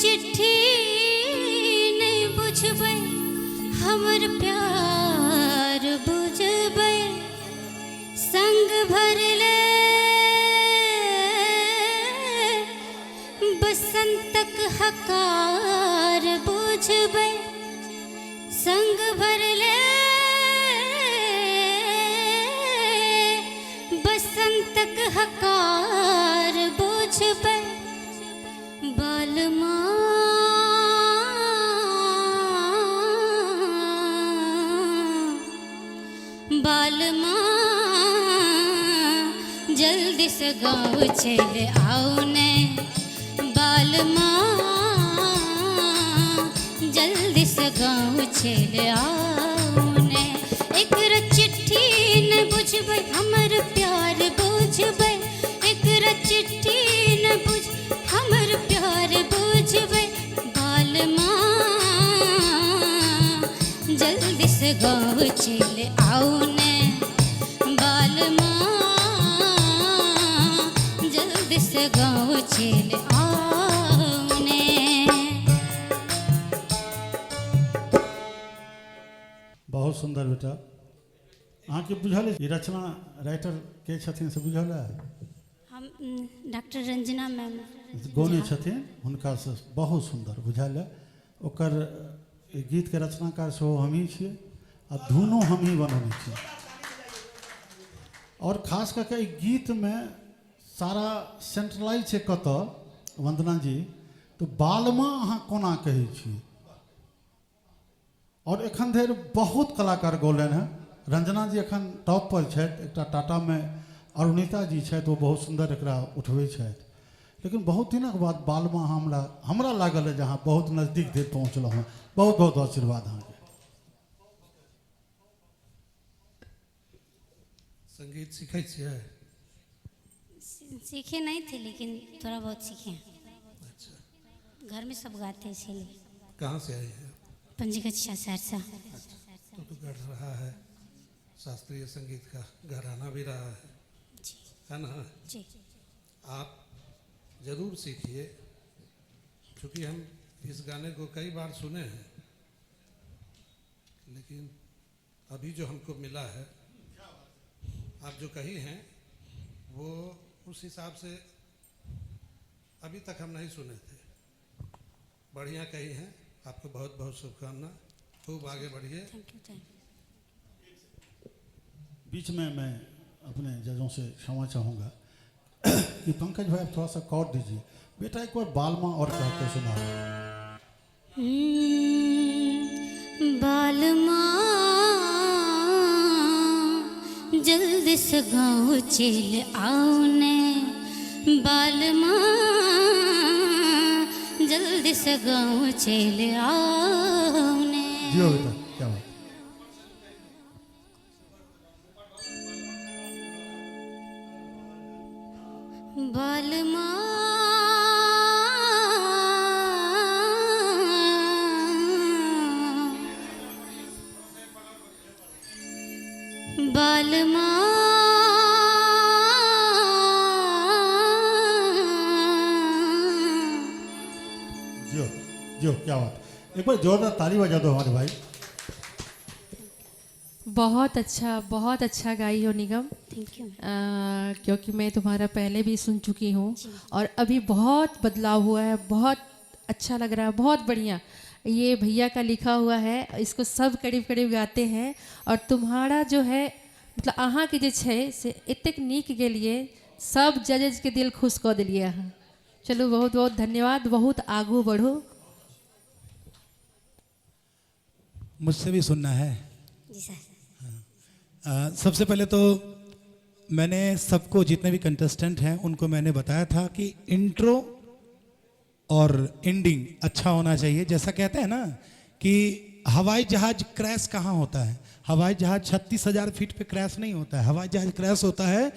चिट्ठी नहीं बुझबै हमर प्यार बुझबै संग भरले बसंतक हकार बुझबै संग भरले बसंतक हकार बुझबै बालमा बालमा जल्दी से गाँव चले आओ ने बालमा जल्दी से गाँव चले आओ ने एक चिट्ठी न बुझबै हमर प्यार बुझबै एक चिट्ठी न बुझ हमर प्यार बुझबै बालमा जल्दी से गाँव चले आओ ने बालमा जल्दी से गाँव चले आओ ने। बहुत सुंदर बेटा अहाँ के बुझल ई रचना राइटर के छथिन से बुझल है? हम डॉक्टर रंजना मैम गौने छथिन हुनका से बहुत सुंदर बुझल है। ओकर गीत के रचनाकार सेहो हमही छियै आ धुनो हमही बनौने छियै और खास करके ई गीत में सारा सेंट्रलाइज छै कतऽ वंदना जी तो बालमा अहाँ कोना कहै छी और एखन धरि बहुत कलाकार गौलनि हैं। रंजना जी एखन टॉप पर छथि, एकटा टाटा में अरुणिता जी छथि वो बहुत सुंदर एकरा उठबै छथि, लेकिन बहुत दिनक बाद बालमा हमरा लागल है जहाँ बहुत नजदीक धरि पहुँचलहुँ हैं। बहुत बहुत आशीर्वाद अहाँके। संगीत सीखै छियै? सीखे नहीं थे लेकिन थोड़ा बहुत सीखे हैं। अच्छा, घर में सब गाते हैं इसीलिए। कहाँ से आई है? पंजीकृत सहरसा। तो गढ़ रहा है शास्त्रीय संगीत का घराना भी रहा है जी है ना? जी आप जरूर सीखिए क्योंकि हम इस गाने को कई बार सुने हैं लेकिन अभी जो हमको मिला है आप जो कही हैं वो उस हिसाब से अभी तक हम नहीं सुने थे। बढ़िया कही हैं, आपको बहुत बहुत शुभकामना, खूब आगे बढ़िए। Thank you. बीच में मैं अपने जजों से क्षमा चाहूँगा कि पंकज भाई थोड़ा सा कॉर्ड दीजिए बेटा, एक बार बालमा और कह के सुना। बालमा जल्दी से गाँव चले आओ ने बालमा जल्दी से गाँव चले आओ ने। जियो बेटा, क्या बात। बालमा बालमा जियो जियो, क्या बात। एक बार जोरदार ताली बजा दो हमारे भाई। बहुत अच्छा गाई हो निगम। Thank you. क्योंकि मैं तुम्हारा पहले भी सुन चुकी हूँ और अभी बहुत बदलाव हुआ है, बहुत अच्छा लग रहा है, बहुत बढ़िया। ये भैया का लिखा हुआ है, इसको सब करीब करीब गाते हैं और तुम्हारा जो है मतलब अहाँ के जे छै से एतेक नीक के लिए सब जजेज के दिल खुश कऽ देलिए अहाँ। चलो बहुत बहुत धन्यवाद, बहुत आगू बढ़ो। मुझसे भी सुनना है? जी सर। सबसे पहले तो मैंने सबको जितने भी कंटेस्टेंट हैं उनको मैंने बताया था कि इंट्रो और एंडिंग अच्छा होना चाहिए। जैसा कहते हैं ना कि हवाई जहाज क्रैश कहाँ होता है? हवाई जहाज 36,000 फीट पे क्रैश नहीं होता है। हवाई जहाज क्रैश होता है